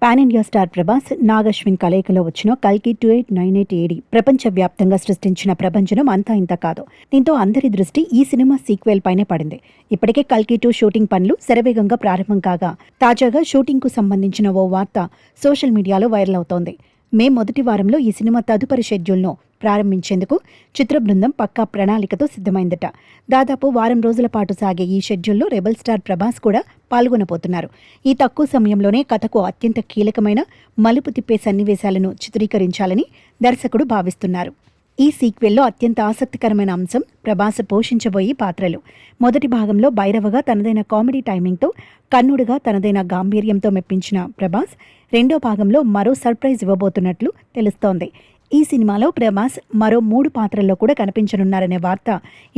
Pan India star Prabhas, Nag Ashwin కలయికలో వచ్చిన కల్కి 2898 ఏడి ప్రపంచవ్యాప్తంగా సృష్టించిన ప్రభంజనం అంతా ఇంత కాదు. దీంతో అందరి దృష్టి ఈ సినిమా సీక్వెల్ పైనే పడింది. ఇప్పటికే కల్కి 2 షూటింగ్ పనులు శరవేగంగా ప్రారంభం కాగా తాజాగా షూటింగ్ కు సంబంధించిన ఓ వార్త సోషల్ మీడియాలో వైరల్ అవుతోంది. మే మొదటి వారంలో ఈ సినిమా తదుపరి షెడ్యూల్ను ప్రారంభించేందుకు చిత్ర బృందం పక్కా ప్రణాళికతో సిద్ధమైందట. దాదాపు వారం రోజుల పాటు సాగే ఈ షెడ్యూల్లో రెబల్ స్టార్ ప్రభాస్ కూడా పాల్గొనబోతున్నారు. ఈ తక్కువ సమయంలోనే కథకు అత్యంత కీలకమైన మలుపు తిప్పే సన్నివేశాలను చిత్రీకరించాలని దర్శకుడు భావిస్తున్నారు. ఈ సీక్వెల్లో అత్యంత ఆసక్తికరమైన అంశం ప్రభాస్ పోషించబోయే పాత్రలు. మొదటి భాగంలో భైరవగా తనదైన కామెడీ టైమింగ్తో, కన్నుడుగా తనదైన గాంభీర్యంతో మెప్పించిన ప్రభాస్ రెండో భాగంలో మరో సర్ప్రైజ్ ఇవ్వబోతున్నట్లు తెలుస్తోంది. ఈ సినిమాలో ప్రభాస్ మరో 3 పాత్రల్లో కూడా కనిపించనున్నారనే వార్త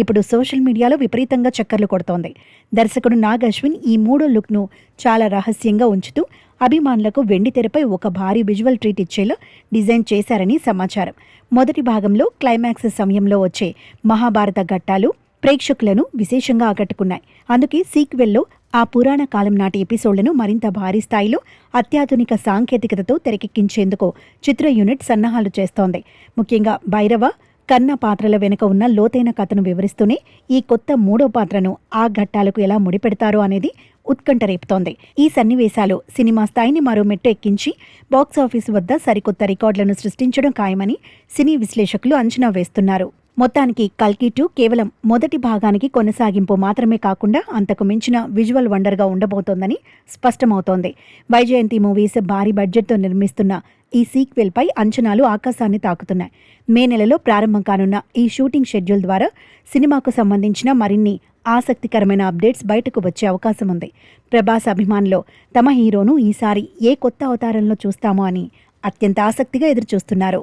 ఇప్పుడు సోషల్ మీడియాలో విపరీతంగా చక్కర్లు కొడుతోంది. దర్శకుడు నాగ్ అశ్విన్ ఈ 3వ లుక్ను చాలా రహస్యంగా ఉంచుతూ అభిమానులకు వెండి తెరపై ఒక భారీ విజువల్ ట్రీట్ ఇచ్చేలా డిజైన్ చేశారని సమాచారం. మొదటి భాగంలో క్లైమాక్స్ సమయంలో వచ్చే మహాభారత ఘట్టాలు ప్రేక్షకులను విశేషంగా ఆకట్టుకున్నాయి. అందుకే సీక్వెల్లో ఆ పురాణ కాలం నాటి ఎపిసోడ్లను మరింత భారీ స్థాయిలో అత్యాధునిక సాంకేతికతతో తెరకెక్కించేందుకు చిత్ర యూనిట్ సన్నాహాలు చేస్తోంది. ముఖ్యంగా భైరవ, కన్న పాత్రల వెనుక ఉన్న లోతైన కథను వివరిస్తూనే ఈ కొత్త 3వ పాత్రను ఆ ఘట్టాలకు ఎలా ముడిపెడతారో అనేది ఉత్కంఠ రేపుతోంది. ఈ సన్నివేశాలు సినిమా స్థాయిని మరో మెట్టు ఎక్కించి బాక్సాఫీసు వద్ద సరికొత్త రికార్డులను సృష్టించడం ఖాయమని సినీ విశ్లేషకులు అంచనా వేస్తున్నారు. మొత్తానికి కల్కి 2 కేవలం మొదటి భాగానికి కొనసాగింపు మాత్రమే కాకుండా అంతకు మించిన విజువల్ వండర్గా ఉండబోతోందని స్పష్టమవుతోంది. వైజయంతి మూవీస్ భారీ బడ్జెట్తో నిర్మిస్తున్న ఈ సీక్వెల్పై అంచనాలు ఆకాశాన్ని తాకుతున్నాయి. మే నెలలో ప్రారంభం కానున్న ఈ షూటింగ్ షెడ్యూల్ ద్వారా సినిమాకు సంబంధించిన మరిన్ని ఆసక్తికరమైన అప్డేట్స్ బయటకు వచ్చే అవకాశం ఉంది. ప్రభాస్ అభిమానులు తమ హీరోను ఈసారి ఏ కొత్త అవతారంలో చూస్తామో అని అత్యంత ఆసక్తిగా ఎదురుచూస్తున్నారు.